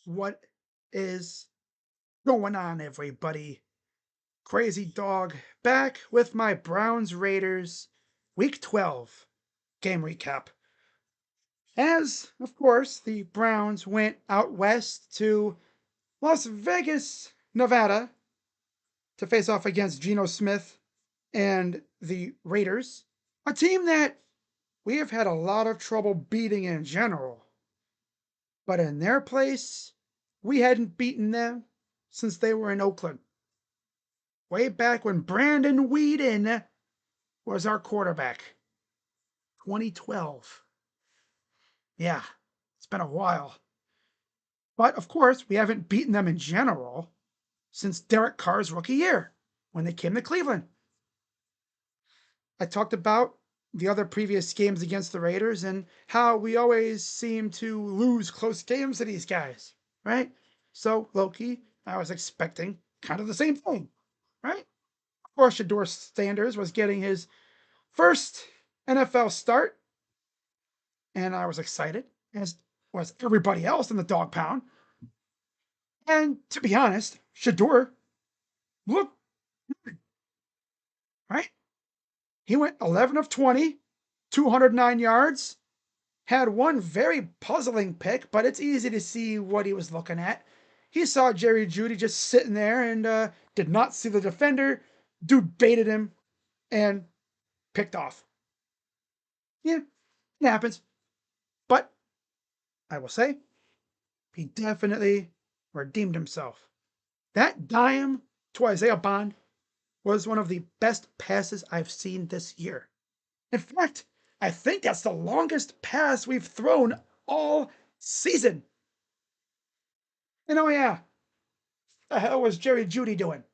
What is going on, everybody? Crazy Dog back with my Browns Raiders Week 12 game recap. As, of course, the Browns went out west to Las Vegas, Nevada to face off against Geno Smith and the Raiders, a team that we have had a lot of trouble beating in general. But in their place, we hadn't beaten them since they were in Oakland. Way back when Brandon Weeden was our quarterback. 2012. Yeah, it's been a while. But of course, we haven't beaten them in general since Derek Carr's rookie year when they came to Cleveland. I talked about the other previous games against the Raiders and how we always seem to lose close games to these guys, right? So, Loki, I was expecting kind of the same thing, right? Of course, Shedeur Sanders was getting his first NFL start, and I was excited, as was everybody else in the dog pound. And to be honest, Shedeur looked good, right? He went 11 of 20, 209 yards, had one very puzzling pick, but it's easy to see what he was looking at. He saw Jerry Jeudy just sitting there and did not see the defender. Dude baited him and picked off. Yeah, it happens. But I will say, he definitely redeemed himself. That dime to Isaiah Bond was one of the best passes I've seen this year. In fact, I think that's the longest pass we've thrown all season. And oh yeah, the hell was Jerry Jeudy doing?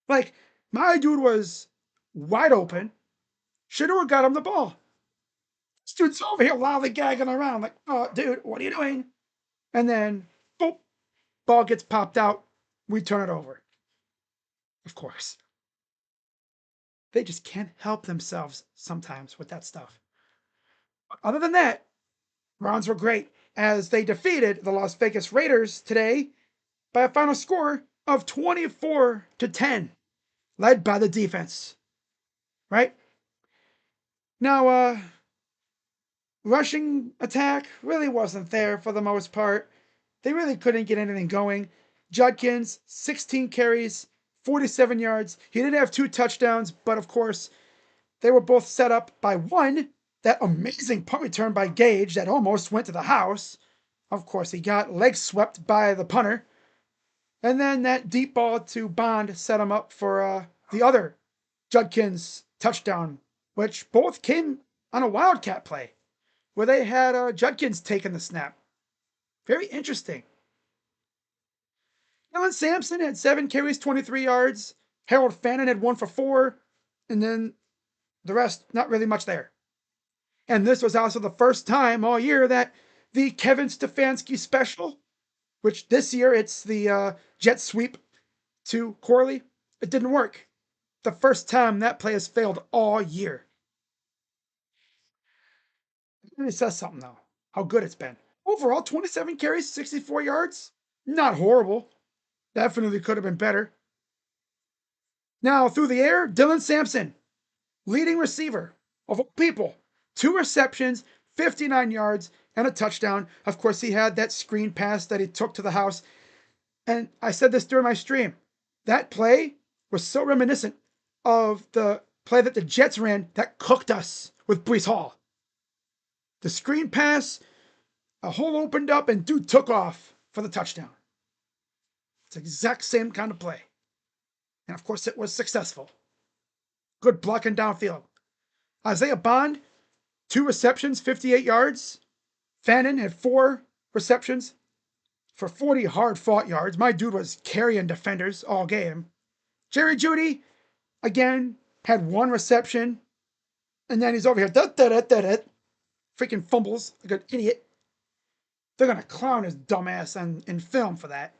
Like, my dude was wide open. Shedeur got him the ball. This dude's over here lollygagging around like, oh, dude, what are you doing? And then, boop, ball gets popped out. We turn it over. Of course. They just can't help themselves sometimes with that stuff. Other than that, Browns were great as they defeated the Las Vegas Raiders today by a final score of 24-10, led by the defense. Right? Now, rushing attack really wasn't there for the most part. They really couldn't get anything going. Judkins, 16 carries, 47 yards. He did have 2 touchdowns, but of course, they were both set up by one, that amazing punt return by Gage that almost went to the house. Of course, he got leg swept by the punter. And then that deep ball to Bond set him up for the other Judkins touchdown, which both came on a Wildcat play where they had Judkins taking the snap. Very interesting. Dylan Sampson had 7 carries, 23 yards. Harold Fannin had 1 for 4. And then the rest, not really much there. And this was also the first time all year that the Kevin Stefanski special, which this year it's the jet sweep to Corley, it didn't work. The first time that play has failed all year. It really says something, though, how good it's been. Overall, 27 carries, 64 yards. Not horrible. Definitely could have been better. Now, through the air, Dylan Sampson, leading receiver of all people. 2 receptions, 59 yards, and a touchdown. Of course, he had that screen pass that he took to the house. And I said this during my stream. That play was so reminiscent of the play that the Jets ran that cooked us with Breece Hall. The screen pass, a hole opened up, and dude took off for the touchdown. It's the exact same kind of play. And of course, it was successful. Good blocking downfield. Isaiah Bond, 2 receptions, 58 yards. Fannin had 4 receptions for 40 hard-fought yards. My dude was carrying defenders all game. Jerry Jeudy, again, had 1 reception. And then he's over here, freaking fumbles like an idiot. They're going to clown his dumbass in film for that.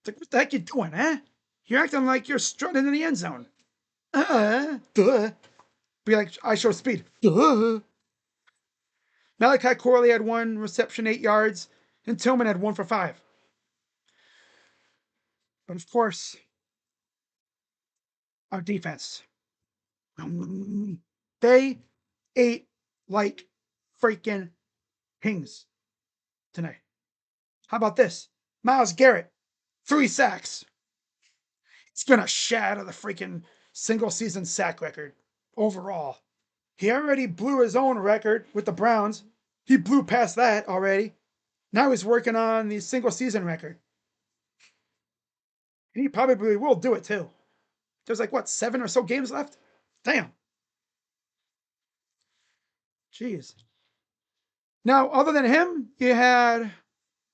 It's like, what the heck you doing, huh? You're acting like you're strutting in the end zone. Duh. Be like, I show speed. Duh. Malachi Corley had 1 reception, 8 yards, and Tillman had 1 for 5. But of course, our defense, they ate like freaking kings tonight. How about this? Myles Garrett, 3 sacks. He's gonna shatter the freaking single season sack record overall. He already blew his own record with the Browns. He blew past that already. Now he's working on the single season record. And he probably will do it too. There's like, what, 7 or so games left? Damn. Jeez. Now, other than him, you had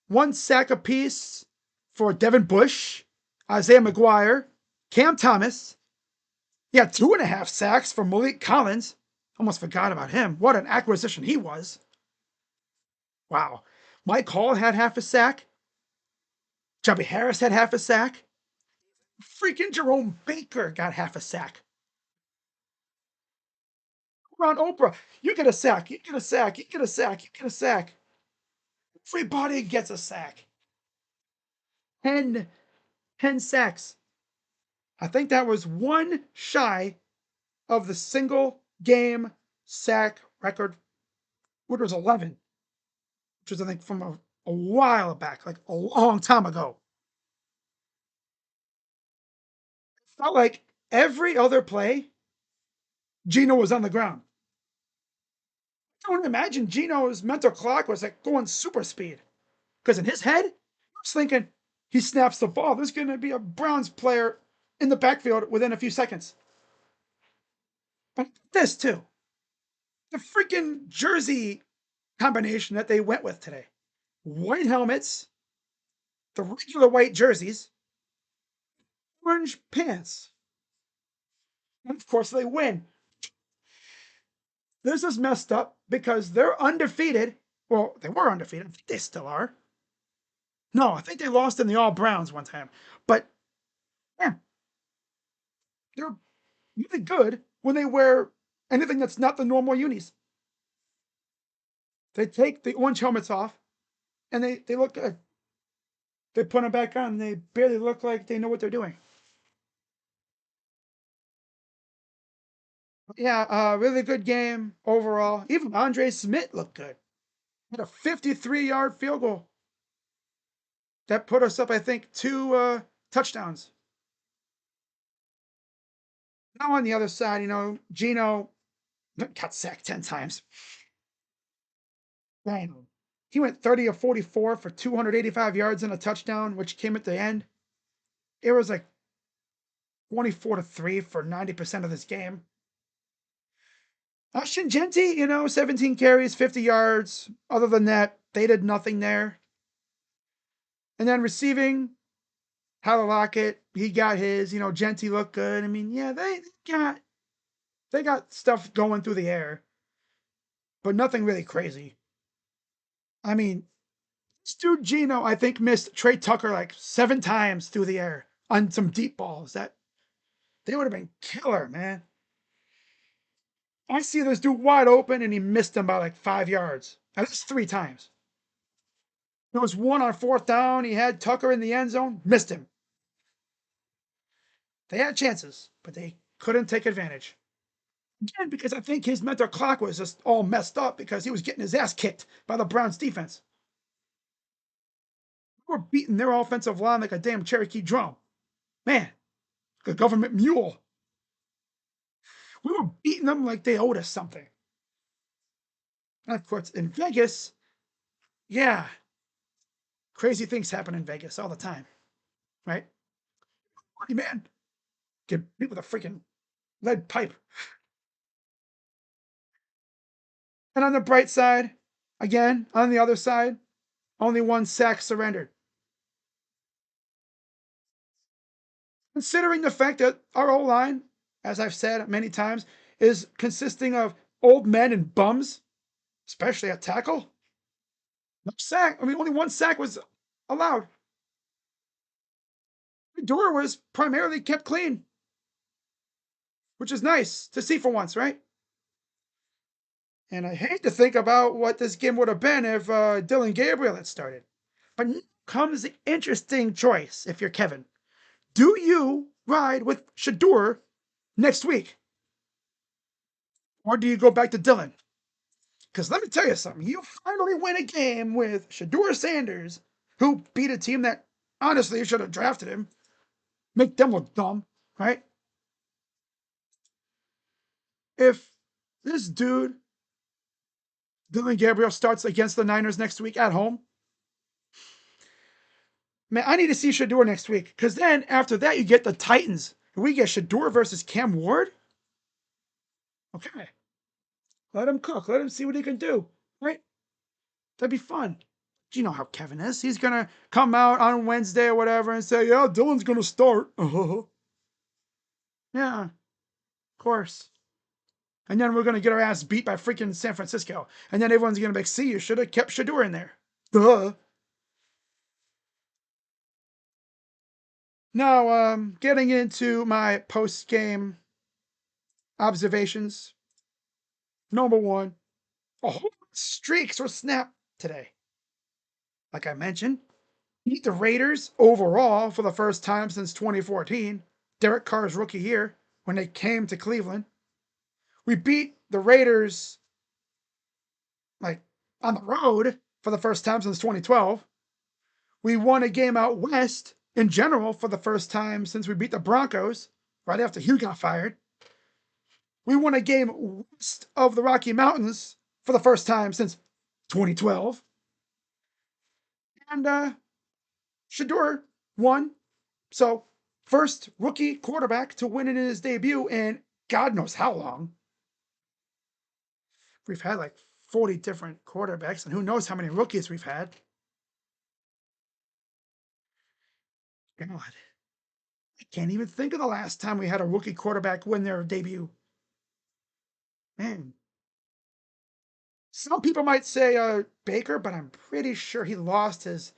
1 sack apiece for Devin Bush, Isaiah McGuire, Cam Thomas. Yeah, 2.5 sacks for Malik Collins. Almost forgot about him. What an acquisition he was. Wow. Mike Hall had half a sack. Chubby Harris had half a sack. Freaking Jerome Baker got half a sack. We're on Oprah. You get a sack. You get a sack. You get a sack. You get a sack. Everybody gets a sack. 10, 10 sacks. I think that was one shy of the single game sack record, which was 11, which was, I think, from a while back, like a long time ago. It felt like every other play, Gino was on the ground. I don't imagine Gino's mental clock was like going super speed. Because in his head, he was thinking he snaps the ball. There's going to be a Browns player in the backfield within a few seconds. But this too. The freaking jersey combination that they went with today. White helmets, the regular white jerseys, orange pants. And of course they win. This is messed up because they're undefeated. Well, they were undefeated. I think they still are. No, I think they lost in the All Browns one time. But yeah, they're really good when they wear anything that's not the normal unis. They take the orange helmets off and they look good. They put them back on and they barely look like they know what they're doing. Yeah, really good game overall. Even Andre Smith looked good. Had a 53-yard field goal that put us up, I think, 2 touchdowns. Now on the other side, Gino got sacked 10 times. Damn. He went 30 of 44 for 285 yards and a touchdown, which came at the end. It was like 24-3 for 90% of this game. Shingenti, 17 carries, 50 yards. Other than that, they did nothing there. And then receiving, Tyler Lockett, he got his. Genti looked good. I mean, yeah, they got stuff going through the air, but nothing really crazy. I mean, Stu Gino, I think, missed Trey Tucker like 7 times through the air on some deep balls. That they would have been killer, man. I see this dude wide open and he missed him by like 5 yards. At least 3 times. There was one on 4th down. He had Tucker in the end zone, missed him. They had chances, but they couldn't take advantage. Again, because I think his mental clock was just all messed up because he was getting his ass kicked by the Browns defense. They were beating their offensive line like a damn Cherokee drum. Man, like a government mule. We were beating them like they owed us something. And of course, in Vegas, yeah, crazy things happen in Vegas all the time, right? Money man, get beat with a freaking lead pipe. And on the bright side, again, on the other side, only 1 sack surrendered. Considering the fact that our O line, as I've said many times, is consisting of old men and bums, especially at tackle. No sack. I mean, only 1 sack was allowed. Shedeur was primarily kept clean, which is nice to see for once, right? And I hate to think about what this game would have been if Dylan Gabriel had started. But now comes the interesting choice if you're Kevin. Do you ride with Shedeur next week? Or do you go back to Dylan? Because let me tell you something. You finally win a game with Shedeur Sanders, who beat a team that honestly should have drafted him. Make them look dumb, right? If this dude, Dylan Gabriel, starts against the Niners next week at home, man, I need to see Shedeur next week. Because then after that, you get the Titans. We get Shedeur versus Cam Ward. Okay. Let him cook. Let him see what he can do. Right? That'd be fun. You know how Kevin is. He's going to come out on Wednesday or whatever and say, yeah, Dylan's going to start. Yeah, of course. And then we're going to get our ass beat by freaking San Francisco. And then everyone's going to be like, see, you should have kept Shedeur in there. Duh. Now, getting into my post-game observations. Number one, a whole streaks were snapped today. Like I mentioned, beat the Raiders overall for the first time since 2014, Derek Carr's rookie year, when they came to Cleveland. We beat the Raiders like on the road for the first time since 2012. We won a game out west in general for the first time since we beat the Broncos right after Hugh got fired. We won a game west of the Rocky Mountains for the first time since 2012. And Shedeur won. So, first rookie quarterback to win in his debut in God knows how long. We've had like 40 different quarterbacks, and who knows how many rookies we've had. God, I can't even think of the last time we had a rookie quarterback win their debut. Man, some people might say Baker, but I'm pretty sure he lost his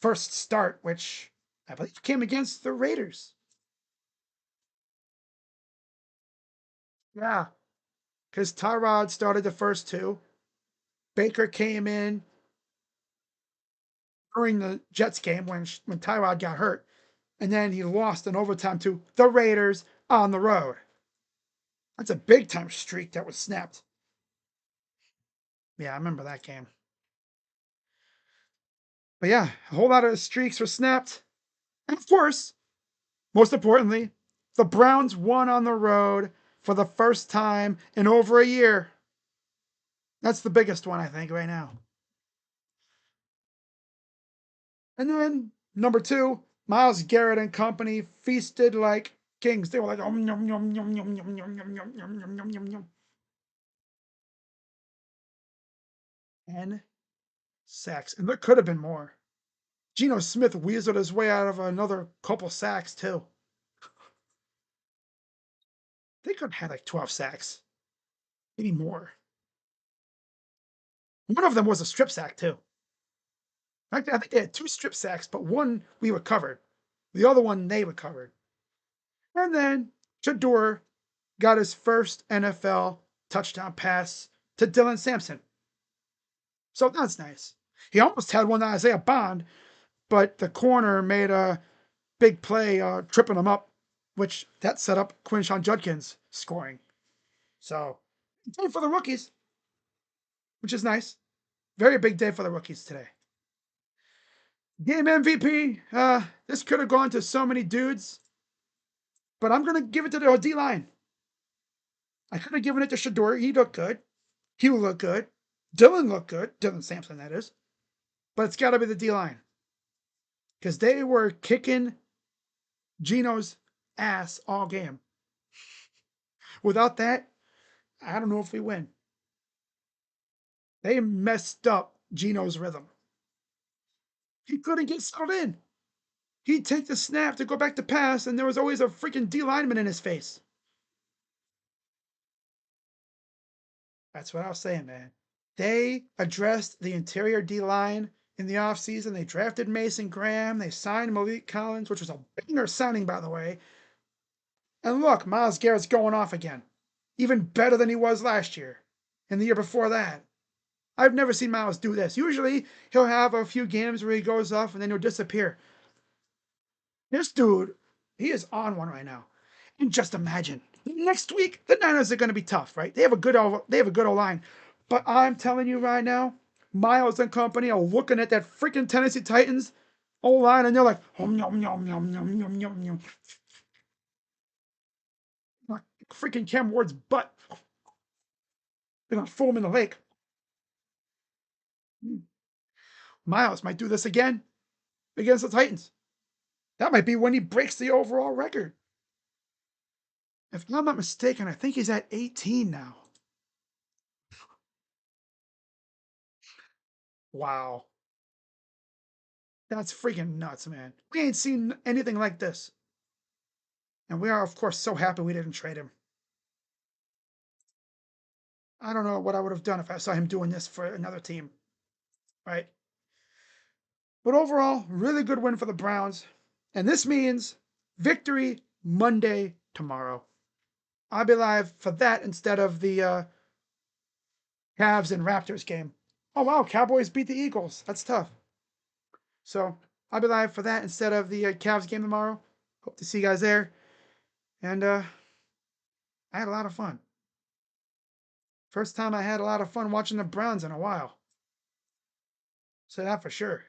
first start, which I believe came against the Raiders. Yeah, because Tyrod started the first two. Baker came in during the Jets game when Tyrod got hurt, and then he lost in overtime to the Raiders on the road. That's a big time streak that was snapped. Yeah, I remember that game. But yeah, a whole lot of streaks were snapped. And of course, most importantly, the Browns won on the road for the first time in over a year. That's the biggest one, I think, right now. And then, number two, Myles Garrett and company feasted like kings. They were like, yum, yum, yum, yum, yum, yum, yum, yum, yum, yum, yum, yum, yum. 10 sacks. And there could have been more. Geno Smith weaseled his way out of another couple sacks, too. They could have had like 12 sacks, maybe more. One of them was a strip sack, too. In fact, I think they had two strip sacks, but one we recovered. The other one they recovered. And then Shedeur got his first NFL touchdown pass to Dylan Sampson. So that's nice. He almost had one to Isaiah Bond, but the corner made a big play, tripping him up, which that set up Quinshawn Judkins scoring. So, day for the rookies, which is nice. Very big day for the rookies today. Game MVP. This could have gone to so many dudes, but I'm gonna give it to the D line. I could have given it to Shedeur. He looked good. He looked good. Dylan looked good. Dylan Sampson, that is. But it's got to be the D line because they were kicking Geno's ass all game. Without that, I don't know if we win. They messed up Geno's rhythm. He couldn't get settled in. He'd take the snap to go back to pass, and there was always a freaking D lineman in his face. That's what I was saying, man. They addressed the interior D line in the offseason. They drafted Mason Graham. They signed Malik Collins, which was a banger signing, by the way. And look, Myles Garrett's going off again. Even better than he was last year. and the year before that. I've never seen Miles do this. Usually he'll have a few games where he goes off and then he'll disappear. This dude, he is on one right now. And just imagine next week the Niners are going to be tough, right? They have a good O line, but I'm telling you right now, Miles and company are looking at that freaking Tennessee Titans O line and they're like, oh, yum, yum, yum, yum, yum, yum, yum. Like freaking Cam Ward's butt. They're gonna throw him in the lake. Miles might do this again against the Titans. That might be when he breaks the overall record. If I'm not mistaken, I think he's at 18 now. Wow. That's freaking nuts, man. We ain't seen anything like this. And we are, of course, so happy we didn't trade him. I don't know what I would have done if I saw him doing this for another team, right? But overall, really good win for the Browns. And this means victory Monday tomorrow. I'll be live for that instead of the Cavs and Raptors game. Oh, wow, Cowboys beat the Eagles. That's tough. So I'll be live for that instead of the Cavs game tomorrow. Hope to see you guys there. And I had a lot of fun. First time I had a lot of fun watching the Browns in a while. Say that for sure.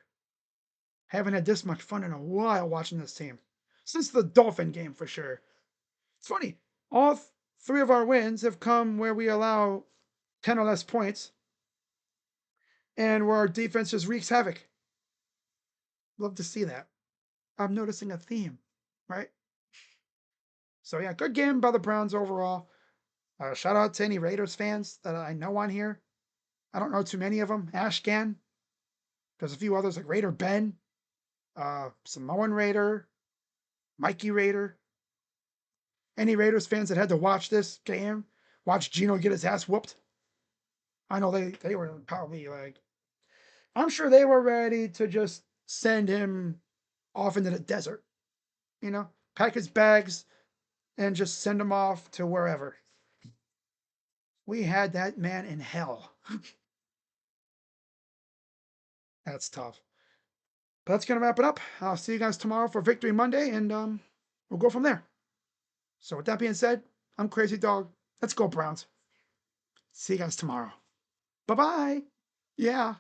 Haven't had this much fun in a while watching this team. Since the Dolphin game, for sure. It's funny. All three of our wins have come where we allow 10 or less points and where our defense just wreaks havoc. Love to see that. I'm noticing a theme, right? So, yeah, good game by the Browns overall. Shout out to any Raiders fans that I know on here. I don't know too many of them. Ashgan. There's a few others like Raider Ben, Samoan Raider, Mikey Raider. Any Raiders fans that had to watch this game, watch Gino get his ass whooped. I know they were probably like, I'm sure they were ready to just send him off into the desert, pack his bags and just send him off to wherever. We had that man in hell. That's tough. But that's going to wrap it up. I'll see you guys tomorrow for Victory Monday, and we'll go from there. So with that being said, I'm Crazy Dog. Let's go, Browns. See you guys tomorrow. Bye-bye. Yeah.